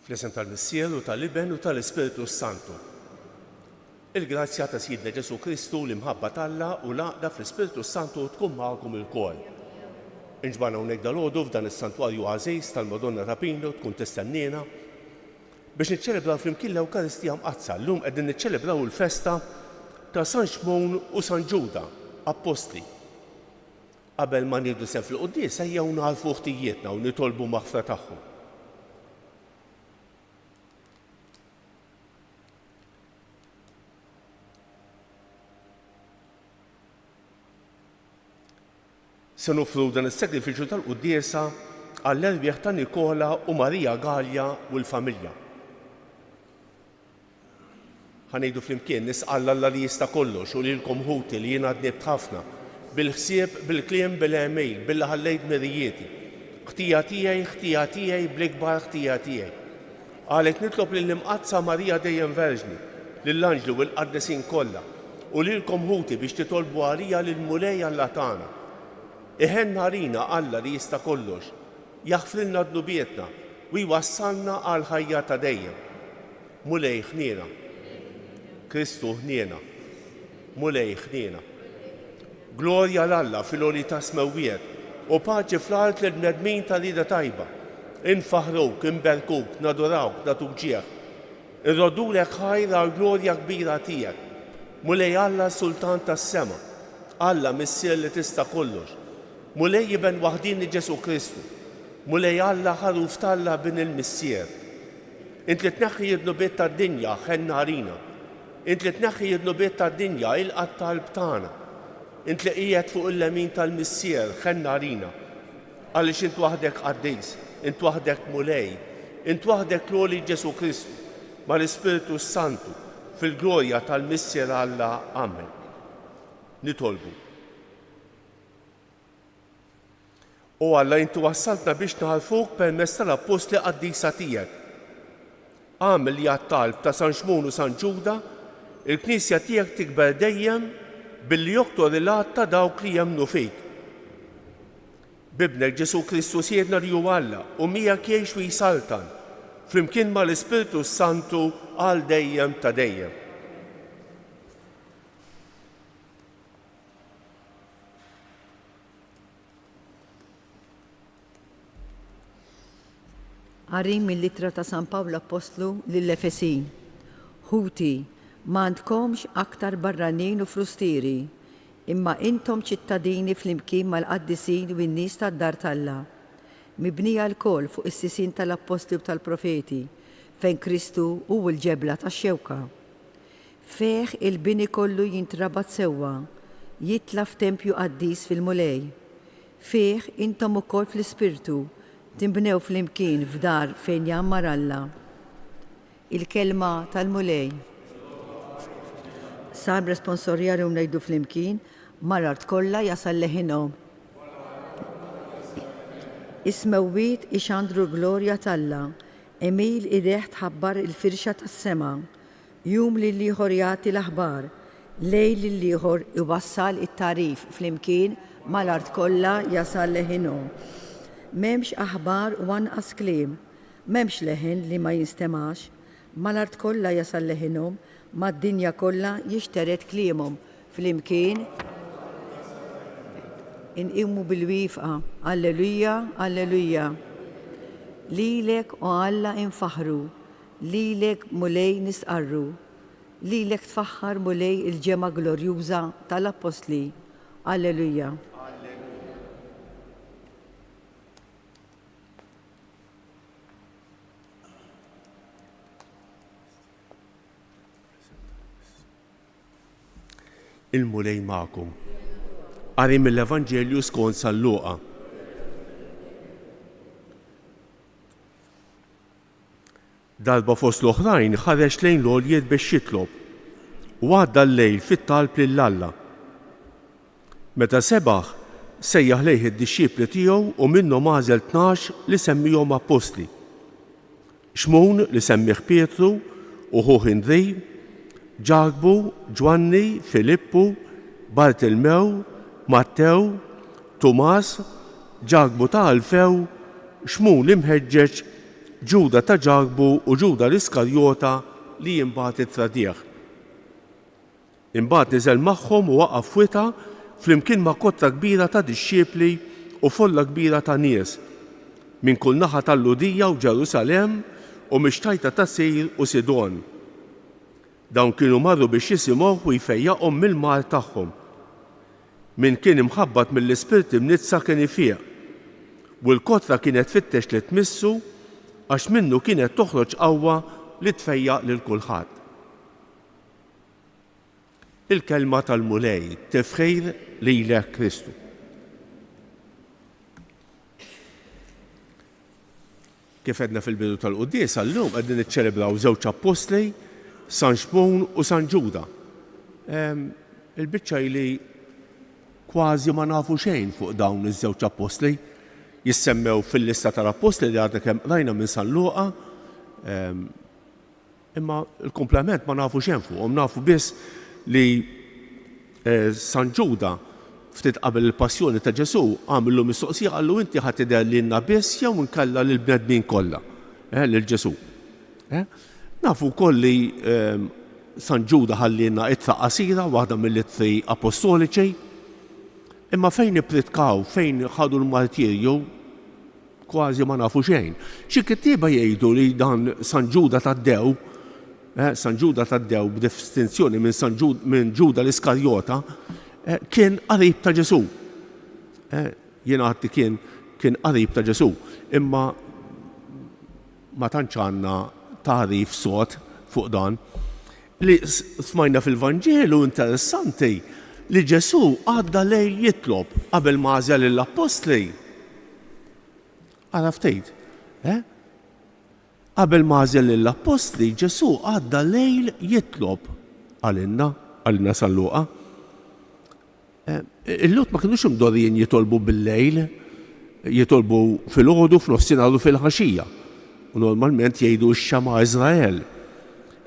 Fl-isem tal-Missier u tal-Iben u tal-Ispiritu Santu. Il-grazzja ta' Sidna Ġesu Kristu l-imħabba tal-Alla u l-għaqda fl-Ispiritu Santu tkun magħkom ilkoll. Inġbarna hawnhekk dalgħodu f'dan is-santwarju għażiż tal-Madonna ta' Pino tkun tistennina biex niċċelebraw flimkien l-Ewkaristija mqazza. Llum qegħdin niċċelebraw il-festa ta' San Xmon u San Ġuda, Apostli. Qabel ma nieħdu sehem fil-quddies ejjew nagħrfu ħtijietna u nitolbu maħfra tagħhom. Se nofru dan is-sagrifiċċju tal-quddiesa għall-erbieħ ta' Nikola u Marija Galja u l-familja. Ħanejdu flimkien nisqal Alla li jista' kollox u lilkom ħuti li jiena għadnibt ħafna bil-ħsieb, bil-kliem, bil-email, billi ħallejt mirijieti. Ħtija tiegħi bl-ikbar ħtija tiegħi. Għalhekk nitlob lill-imqazza Marija dejjem Verġni, lill-Anġlu u l-Qaddesin kollha u lilkom ħuti biex titolbu għalija lill-Mulej Alla tagħna. Iħenna rina Alla li jista' kollox, jaħfrilna dnubietna u jwassalna għal ħajja ta' dejjem. Mulej ħniena, Kristu ħniena, Mulej ħniena. Glorja l-Alla fil-għoli ta' smewwiet u paċi fl-art l-bnedmin ta' rida tajba. Infaħruk, inberkuk, nadurawk, natuk ġieħ. Irrodulek ħajra glorja kbira tiegħek. Mulej Alla Sultan tas-sema, Alla Missier li tista' kollox. Mulej Iben waħdini Ġesu Kristu, Mulej Alla ħaruf talla bin il-Missier. Int li tneħħi id-nubiet tad-dinja ħenna rina. Int li tneħħi id-nubiet tad-dinja il-qatt tal-btana. Int li qiegħed fuq il-lemin tal-Missier ħenna rina. Għaliex int waħdek qaddis, int waħdek Mulej, int waħdek l-għoli Ġesu Kristu mal-Ispiritu Santu fil-glorja tal-Missier Alla. Amen. Nitolbu. U Alla intu wassaltna biex naħalfuk permezz tal-Apostli qaddisa tiegħek. Għamel li għat-talb ta' San Xmon u San Ġuda, il-Knisja tiegħek tikber dejjem billi joktor il-għad ta' dawk li jemmnu fik. Bibnek Ġesu Kristu siedna li hu Alla u miegħek jgħix u jisaltan flimkien mal-Ispiritu Santu għal dejjem ta' dejjem. Għarrim mill-litra ta' San Pawlu Apostlu lill-Efesin. Ħuti, ma għandkomx aktar barranin u frustieri, imma intom ċittadini flimkien mal-qaddisin u n-nies tad-dar tal-Alla. Mibnija l-koll fuq is-sisin tal-Apostli u tal-Profeti, fejn Kristu hu l-ġebla tax-xewka. Fejh il-bini kollu jintrabat sewwa, jitla f'tempju qaddis fil-Mulej. Fejh intom ukoll fl-Ispirtu timbnew flimkien f'dar fejn jammar Alla. Il-kelma tal-Mulej. Sar responsorjari ngħidu flimkien, marart kollha jasal leħinhom. Ismewwiet ixandru glorja tal-Alla, Emil ideħ tħabbar il-firxa tas-sema, jum lil ieħor jagħti l-aħbar, lejl lil ieħor iwassal it-tarif flimkien mal-art kollha jasal leħinhom. M'hemmx aħbar u anqas kliem, m'hemmx leħen li ma jinstemax, mal-art kollha jasal leħinhom, mad-dinja kollha jixteret kliemhom flimkien inqimmu bil-wifqa. Alleluja, alleluja. Lilek u Alla infaħru, lilek Mulej nisqarru, lilek tfaħħar Mulej il-ġema glorjuża tal-Apostli. Alleluja. Il-Mulej magħkom. Qari mill-Evanġelju skont San Luqa. Darba fost l-oħrajn ħareġ lejn l-għoljiet biex jitlob u għadda l-lejl fit-talb lill-Alla. Meta sebaħ sejjaħ lejh id-dixxiepli tiegħu u minnhom għażel 12 li semmihom Apostli. Xmon li semmih Pietru u Indrej, Ġagbu, Ġwanni, Filippu, Bartilmew, Mattew, Tumas, Ġagbu ta' Alfew, Xmon l-imħeġġeġ Ġuda ta' Ġarbu u Ġuda l-Iskarjota li imbagħad ittradih. Imbagħad niżel magħhom u waqaf wita flimkien ma' kotta kbira ta' dixxiepli u folla kbira ta' nies minn kull naħa tal-Ludija u Ġerusalemm u mixtajta ta' Sejr u Sidon. Dawn kienu marru biex jisimgħu u jfejjaqhom mill-mar tagħhom. Min kien imħabbat mill-ispirt imnitsa kien ifieq, u l-kotra kienet tfittex li tmissu għax minnu kienet toħroġ qawwa li tfejjaq lil kulħadd. Il-kelma tal-mulej tifħir lilek Kristu. Kif għedna fil-bidu tal-quddies allum qegħdin niċċelebraw żewġ apostli, San Xmon u San Ġuda. Il-biċċa li kważi ma nafu xejn fuq dawn iż-żewġ apostli, jissemmew fil-lista tal-apostli li għadna kemm rajna minn San Luqa, imma l-komplement ma nafu xejn fuqhom, nafu biss li San Ġuda ftit qabel il-passjoni ta' Ġesu għamillu mistoqsija għallu inti ħadd tidher lilna biss jew inkella lill-bnedmin kollha, lil Ġesu. Nafu wkoll li San Ġuda ħallilna ittra qasira waħda mill-ittri apostoliċi, imma fejn ippritkaw, fejn ħadu l-martirju, kważi ma nafu xejn. Xi kittieba jgħidu li dan San Ġuda tad-Dew, San Ġuda tad-Dew b'distinzjoni minn Ġuda l-Iskarjota, kien qarib ta' Ġesu. Jien għadti kien qarib ta' Ġesu, imma ma tantx għandna tarif sod fuq dan. Li smajna fil-Vanġelu interessanti li Ġesu għadda lejl jitlob qabel ma għażel l-apostli. Ara ftit, qabel ma għażel l-apostli Ġesu għadda lejl jitlob għalina San Luqa. Il-Lut ma kienux imdorrijin jitolbu bil-lejl, jitolbu fil-ħodu, f'nofsinhar u fil-ħaxija. U normalment jgħidu x-xama Iżrael.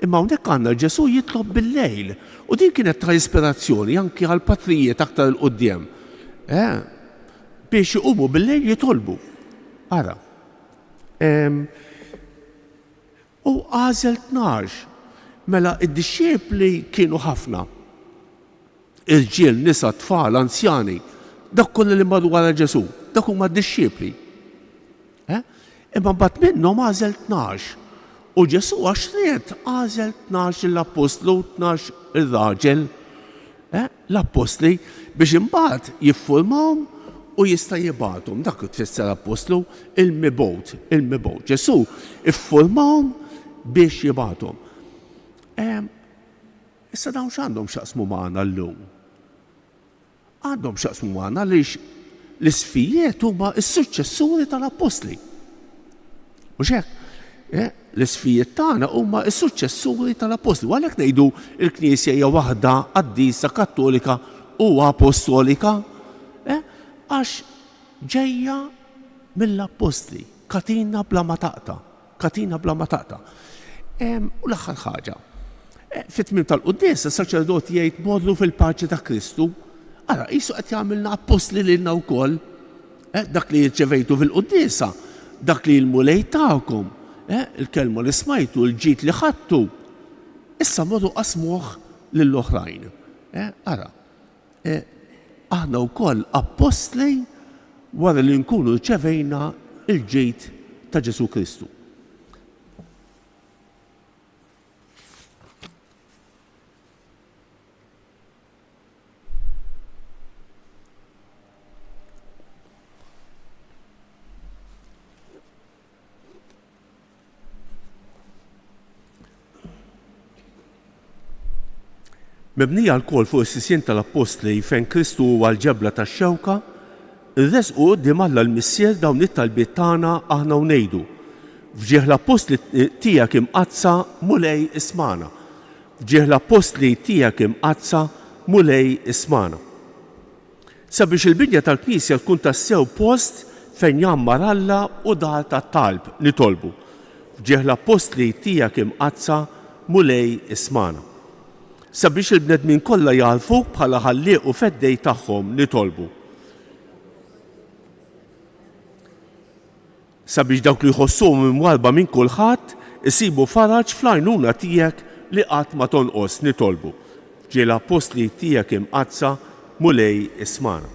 Imma hawnhekk għandna Ġesu jitlob bil-lejl. U din kienet ta' ispirazzjoni anke għal patrijiet aktar il-qudiem. Biex iqumu bil-lejl jitolbu. Ara. U għażel 12. Mela id-dixxiepli kienu ħafna. Il-ġiel, nisa, tfal, anzjani, dak kollu li marru wara Ġesu, dak huma d-dixxiepli. Imma mbagħad minnhom għażel 12. U Ġesu għax ried għażel 12 l-apostlu, 12 ir-raġel, l-apostli biex imbagħad jiffurmawhom u jista' jibgħathom. Dak tfisser apostlu il-mibgħut. Ġesu iffurmawhom biex jibgħathom. Issa dawn x'għandhom x'jaqsmu magħna llum? Għandhom x'jaqsmu magħna għaliex l-isfijiet huma s-suċċessuri tal-apostli. Mhux hekk? L-isfijiet tagħna huma s-suċċessuri tal-apostli. U għalhekk ngħidu l-Knisja hija waħda qaddisa Kattolika u apostolika għax ġejja mill-apostli, katina bla ma taqta. U l-aħħar ħaġa. Fit-tmiem tal-quddies is-saċerdoti jgħid morru fil-paċi ta' Kristu. Ara qisu qed jagħmilna apostli lilna wkoll. Dak li rċevejtu fil-quddiesa, dak li l-mulej tagħkom, il-kelma li smajtu, l-ġid li ħadtu. Issa morru qasmuh lill-oħrajn. Ara, aħna wkoll apostli wara li nkunu rċevejna il-ġid ta' Ġesu Kristu. Mebnija l-kol fuq is-sisien tal-apostli fejn Kristu huwa l-ġebla tax-xewka, irresqu quddiem Alla l-Missier dawn it-talbiet tagħna aħna u ngħidu. Fġieħ l-apostli tiegħek imqazza mulej ismana. Fġieħ l-apostli tiegħek imqazza mulej ismana. Sabiex il-bidja tal-Knisja tkun tassew post fejn jammar Alla u dar tat-talb li tolbu. Fġieħ l-apostli tiegħek imqazza mulej ismana. Sabiex il-bnedmin kollha jarfuk bħala ħallieq u feddej tagħhom li tolbu. sabiex dawk li jħossuhom imwalba minn kulħadd isibu faraġ fl-għajnuna tiegħek li qatt ma tonqos nitolbu. Ġiel apostli tiegħek imqazza mulej ismana.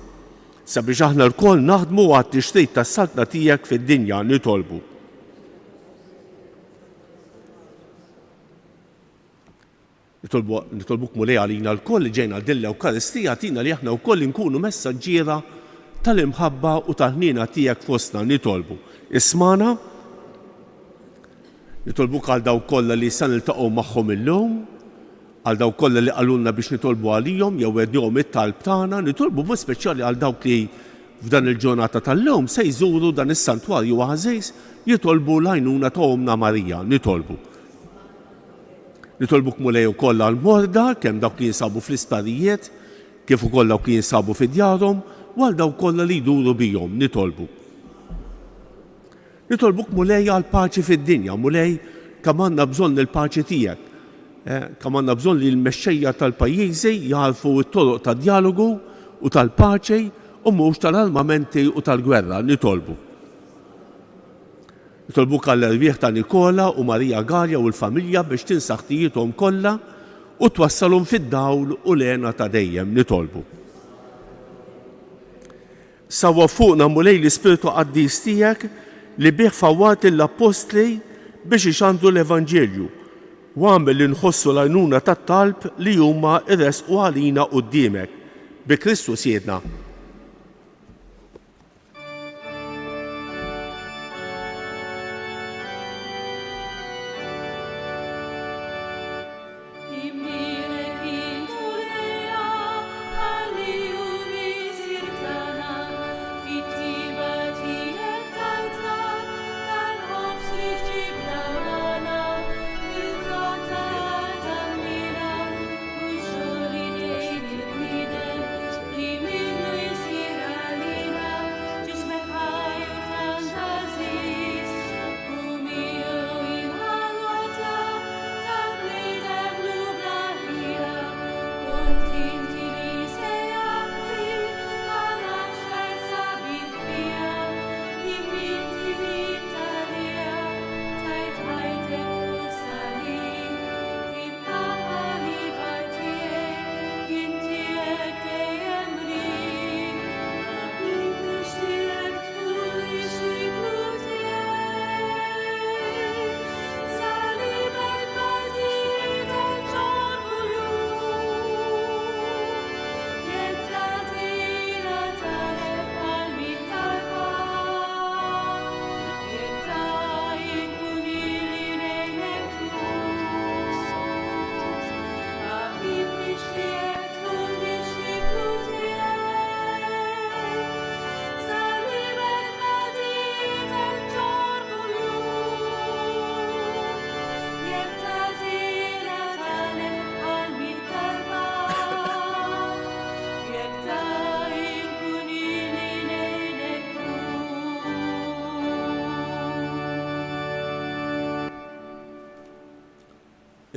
Sabiex aħna lkoll naħdmu għat-tixrid tas-saltna tiegħek fid-dinja nitolbu. Nitolbuk mulej għalina lkoll li ġejna din l-Ewkaristija tina li aħna wkoll inkunu messaġġiera tal-imħabba u tal-ħniena tiegħek fostna nitolbu. Ismana, nitolbuk għal daw kollha li se niltaqgħu magħhom illum, għal daw kollha li qalulna biex nitolbu għalihom jew wednihom it-talb tagħna, nitolbu mod speċjali għal dawk li f'dan il-ġurnata tal-lum se jżuru dan is-santwarju għażejs jitolbu l-għajnuna ta' Omna Marija, nitolbu. Nitolbuk mulej ukoll għall-morda kemm dawk li jinsabu fl-isptarijiet, kif ukoll dawk li jinsabu fid-djarhom, u għal dawk kollha li jduru bihom nitolbu. Nitolbuk mulej għal paċi fid-dinja, mulej kemm għandna bżonn il-paċi tiegħek. Kemm għandna bżonn li l-mexxejja tal-pajjiżi jarfu t-toroq tad-dialogu u tal-paċi u mhux tal-armamenti u tal-gwerra nitolbu. Nitolbuk għall-erbieħ ta' Nikola u Marija Galja u l-familja biex tinsaħ ħtijiethom kollha u twassalhom fid-dawl u l-għena ta' dejjem nitolbu. Sawwa fuqna mulej l-Ispiritu Qaddis tiegħek li bih fawwat l-Apostli biex ixandru l-Evanġelju u għamel li nħossu l-għajnuna tat-talb li huma irresqu għalina quddiemek bi Kristu Siedna.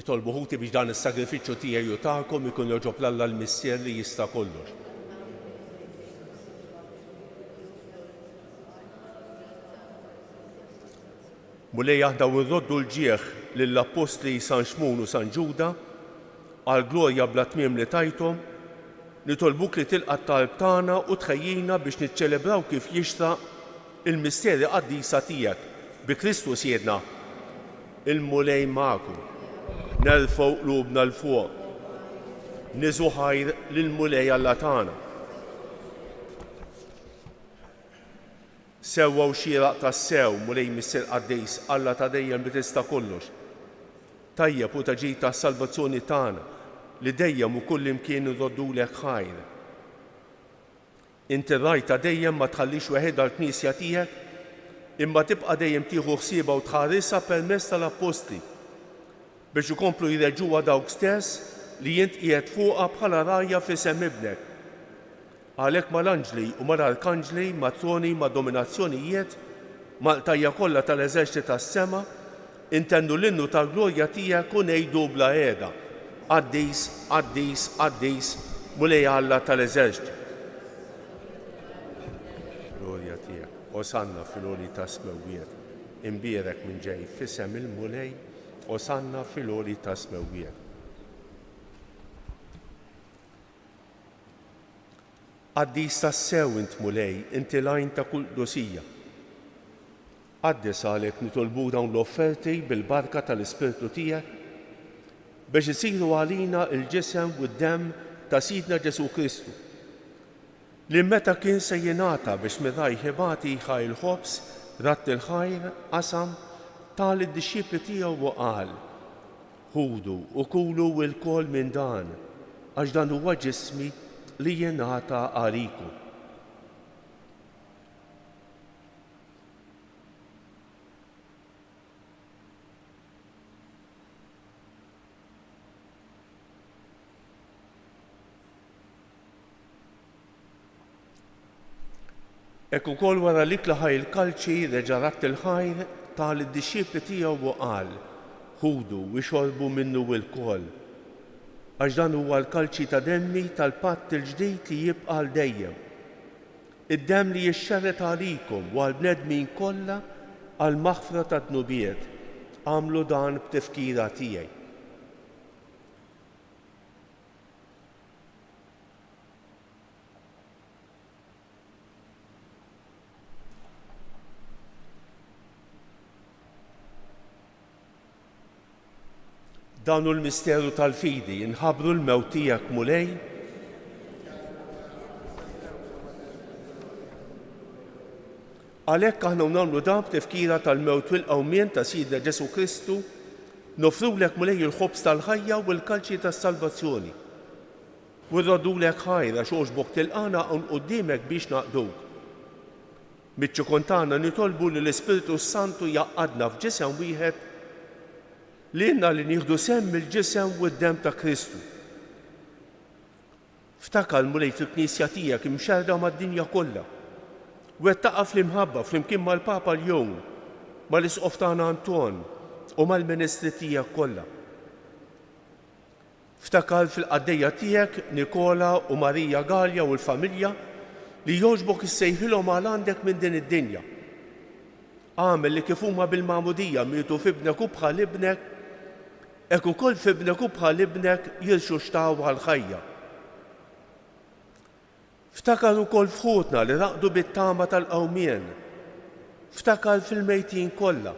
Nitolbu ħuti biex dan is-sagrifiċċju tiegħi u tagħkom ikun joġob l-Alla l-Missier li jista' kollox. Mulej aħna nroddu l-ġieħ lill-Apostli San Xmun u San Ġuda għal glorja bla tmiem li tajthom, nitolbuk li tilqa' t-talb tagħna u tħejjina biex niċċelebraw kif jixtraq il-misteri qaddisa tiegħek bi Kristu Siedna. Il-mulej magħkom. Nerfgħu qlubna l fuq. Niżu ħajr lill-mulej Alla tagħna. Sewwa u xieraq tas-sew mulej Missier Qaddis Alla ta' dejjem li tista' kollox. Tajjeb u taġid tas-salvazzjoni tagħna li dejjem u kull imkien irroddulek ħajr. Inti rajta dejjem ma tħallix weħed għall-Knisja tiegħek imma tibqa' dejjem tieħu ħsiebha u tħarisha permezz tal-Apostli biex ikomplu jreġġuha dawk stess li jint qiegħed fuqha bħala rajja f'isem ibnek. Għalhekk mal-anġli u mal-arkanġli, matroni, ma' dominazzjonijiet, mal-qtajja kollha tal-eżerċiti tas-sema, intennu l-innu tal-glorja tiegħek u ngħidu bla qiegħda. Qaddis, qaddis, qaddis, mulej Alla tal-eżerċiti. glorja tiegħek. Osanna fil-oli ta' smewiet. Imbierek minn ġej fisem il-mulej, osanna fil-oli ta' smewiet. Għaddis ta' sew int mulej, inti lajn ta' kull dosija. Għaddis għalek nitolbu dawn l-offerti bil-barka tal-Ispirtu tiegħek biex isiru għalina il-ġisem u d-dem ta' Sidna Ġesu Kristu. Li meta kien se jingħata biex mirrajh ibati ħaj il-ħobs, ratt il-ħajr, qasam tal id-disċipli tiegħu u qal: ħudu u kulu l-kol minn dan, għax dan huwa ġismi li jingħata għaliku. Ekk ukoll wara li klaħaj il-kalċi reġa' ratt il-ħajr tal id-disċipli tiegħu u qal: ħudu u xorbu minnu l-kol, għax dan huwa l-kalċi ta' demmi tal-patt il-ġdid li jibqa' l dejjem. Id-demm li jixxarret għalikom u għall-bnedmin kollha għal maħfra ta' dnubiet. Għamlu dan b'tifkira tiegħi. Dan hu l-misteru tal-fidi, inħabbru l-mewt tiegħek mulej, għalhekk aħna nagħmlu dan b'tifkira tal-mewt u l-qawmien ta' Sidna Ġesu Kristu, nofrulek mulej il-ħobs tal-ħajja u l-kalċi tas-salvazzjoni. U rrodulek ħajra xogħġbok tilqana hawn quddiemek biex naqduk. Miċ-ċikontana nitolbu li l-Ispiritu Santu jaqqadna f'ġisem wieħed li jenna li nieħdu semm il-ġisem u d-dem ta' Kristu. Ftakar mulej fil-Knisja tiegħek imxerda mad-dinja kollha. Wettaqa fl-imħabba flimkien mal-Papa l-jum, mal-Isqof tagħna Anton u mal-Ministri tiegħek kollha. Ftakar fil-qaddejja tiegħek Nikola u Marija Galja u l-familja li jogħġbok issejħilhom għal għandek minn din id-dinja. Għamel li kif huma bil-magħmudija mietu f'ibnek u bħal ibnek, hekk ukoll f'ibnek u bħal ibnek jilxu xtaw għall-ħajja. Ftakar ukoll f'ħutna li raqdu bit-tama tal-qawmien. Ftakar fil-mejtin kollha.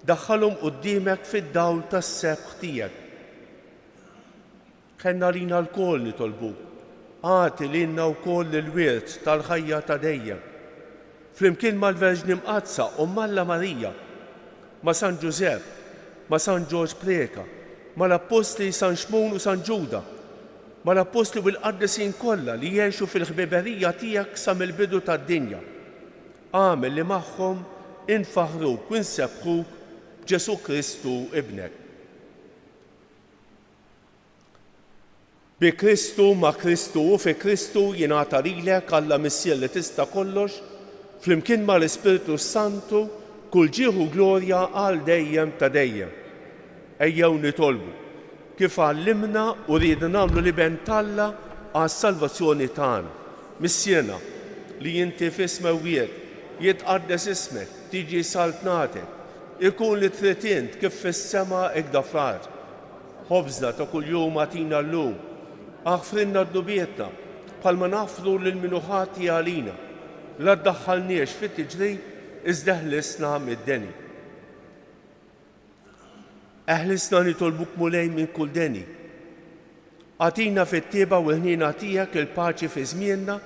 Daħħalhom quddiemek fid-dawl tas-sebħ tiegħek. Ħenna lina l-kol nitolbu. Għati lilna wkoll il-wirt tal-ħajja ta' dejjem. Flimkien mal-Verġni Mqazza u Malla Marija, ma' San Ġusepp, ma' San Ġorġ Preka, ma' l-Apostli San Xmun u San Ġuda, ma' l-Apostli u l-Qaddisin kollha li jgħixu fil-ħbiberija tiegħek sa mill-bidu tad-dinja. Għamel li magħhom infaħruk u nsebħuk Ġesu Kristu ibnek. Bi Kristu, ma' Kristu u fi Kristu jingħata lilek Alla Missier li tista' kollox, flimkien mal-Ispiritu Santu, kull ġieħu glorja għal dejjem ta' dejjem. Ejjew nitolbu kif għallimna u rridu nagħmlu li bentalla għas-salvazzjoni tagħna. Missierna li inti f'ismewiet jitqaddes ismek, tiġi saltnatek, ikun li trid int kif fis-sema hekk fl-ard. Ħobżna ta' kuljum agħtina llum, aħfrinna d-dubietna bħalma nafru lil minuħati għalina. La ddaħħalniex fit-tiġri iżda ħlisna mid-deni. Eħlisna nitolbuk mulej minn kull deni. Għatina fit-tieba u l-ħnina tiegħek il-paċi fi żmienna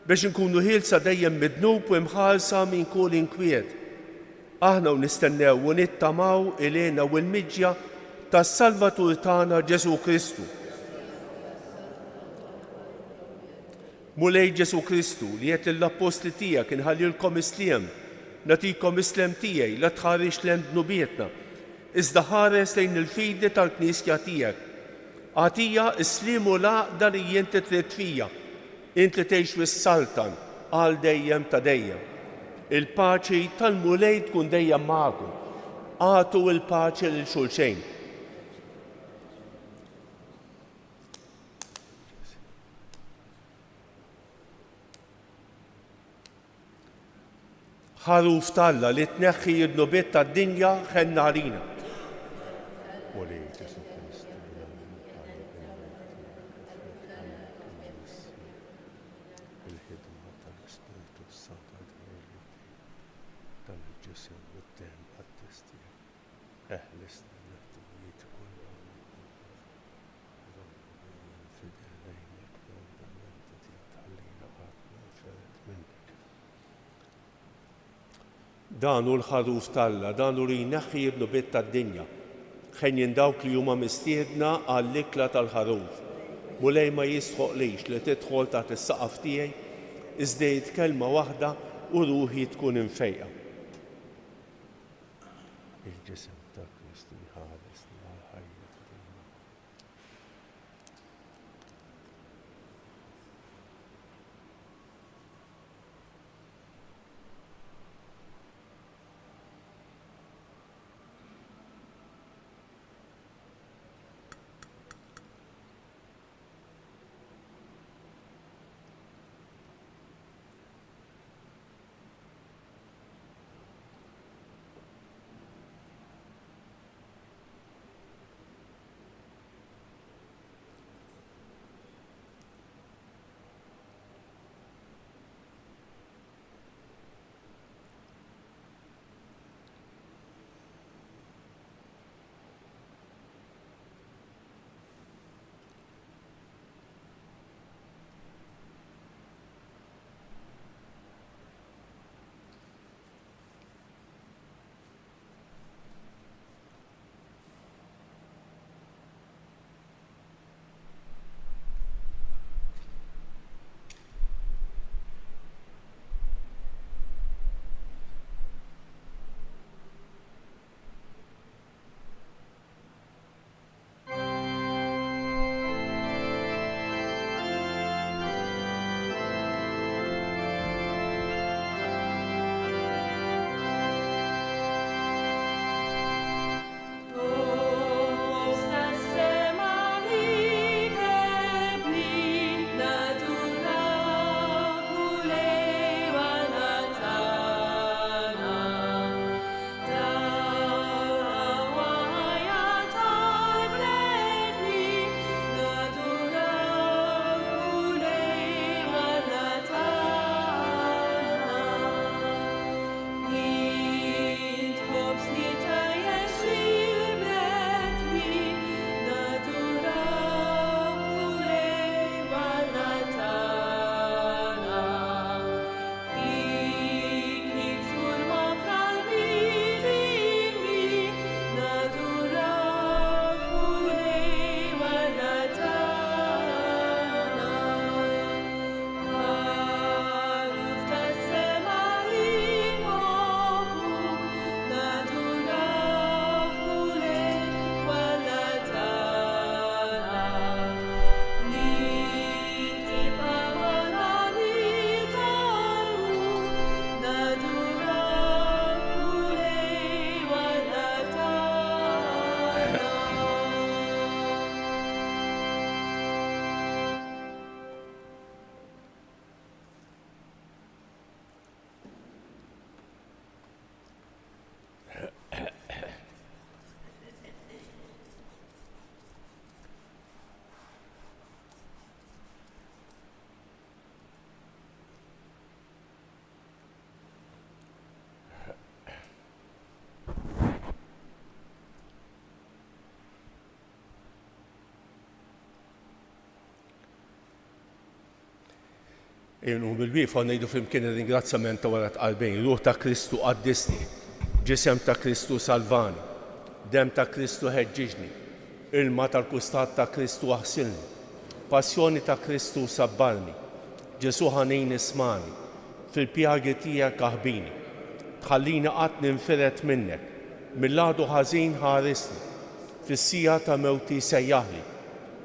biex nkunu ħielsa dejjem midnub u mħallsa minn kull inkwiet. Aħna u nistennew u nittamaw ilena u l-miġja tas-Salvatur tagħna Ġesu Kristu. Mulej Ġesu Kristu li qed lill-Apostli tiegħek inħallilkom isliem, nagħtikom islem tiegħi la tħarrix lejn dnubietna, iżda ħares lejn il-fidi tal-Knisja tiegħek. Għatija isliem u l-għaqda li inti trid fija, inti tgħix wis-saltan għal dejjem ta' dejjem. Il-paċi tal-mulej tkun dejjem magħkom. Għatu il-paċi lil xulxejn. ħaruf talla li tneħħi id-nubiet tad-dinja ħenna għalina. Dan hu l-ħaruf talla, dan hu li jneħħi id-nubiet tad-dinja. Ħejjin dawk li huma mistiedna għall-ikla tal-ħaruf. Mulej ma jistħoqlix li tidħol taħt is-saqaf tiegħi iżdejt kelma waħda u ruħi tkun infejqa. Il-ġisem ta' Kristu jħaresni għall-ħajja. U bil-wiefa ngħidu flimkien ir-ringrazzjament ta' wara tqalbejn, ruħ ta' Kristu qaddisni, ġisem ta' Kristu salvani, dem ta' Kristu ħeġġiġni, ilma tal-kustat ta' Kristu aħsilni, passjoni ta' Kristu sabbalni, Ġesu ħanin ismani, fil-pjagi tiegħek aħbini, tħallini qatt ninfiret minnek, mill-għadu ħażin ħarisni, fis-sija ta' mewti sejjaħli,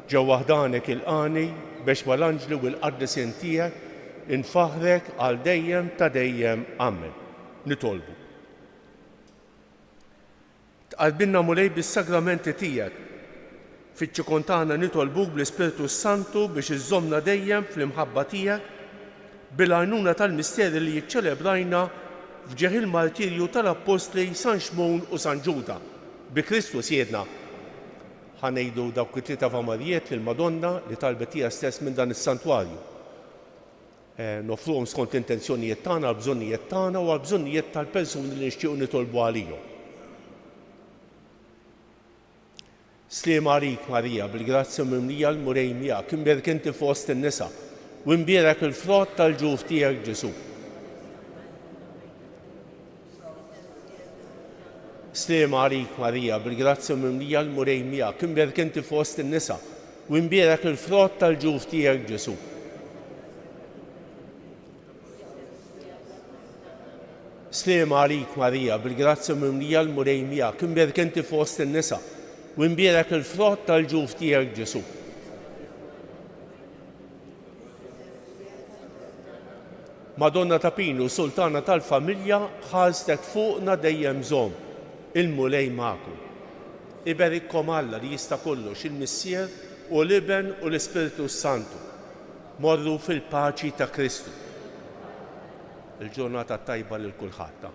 ġew waħdanek il-qani biex mal-anġli u l-qaddisin tiegħek infaħrek għal dejjem ta' dejjem amen. Nitolbu. Tqalbilna mulej bis-sagramenti tiegħek, fiċ-ċikontana nitolbuk bl-Ispiritu Santu biex iżżommna dejjem fl-imħabba tiegħek bil-għajnuna tal-misteri li jiċċelebrajna fġeħ il-martirju tal-Apostli San Xmon u San Ġuda bi Kristus jedna. Ħanejdu dawk it-tlieta famarijiet lill-Madonna li talbet hija stess minn dan is-santwarju. Nofruhom skont intenzjonijiet tagħna, għall-bżonnijiet tagħna u għall-bżonnijiet tal-persuni li nixtiequ nitolbu għalihom. Sliem għalik Marija, bil-grazzja mimlija l-murej miegħek, imbierak inti fost in-nisa u imbierak il-frott tal-ġuf tiegħek Ġesu. Sliem għalik Marija, bil-grazzja mimlija l-murej miegħek, imbierak inti fost in-nisa u imbierak il-frott tal-ġuf tiegħek Ġesu. Sliem għalik Marija, bil-grazzja mimlija l-murej miegħek, imbierak inti fost in-nisa u imbierak il-frott tal-ġuf tiegħek Ġesu. Madonna ta' Pinu, Sultana tal-Familja, ħarstek fuqna dejjem żomm, il-mulej magħkom. Iberikkom Alla li jista' kollox, il-Missier u l-Iben u l-Ispiritu Santu. Morru fil-paċi ta' Kristu. Il-ġurnata tajba lil kulħadd.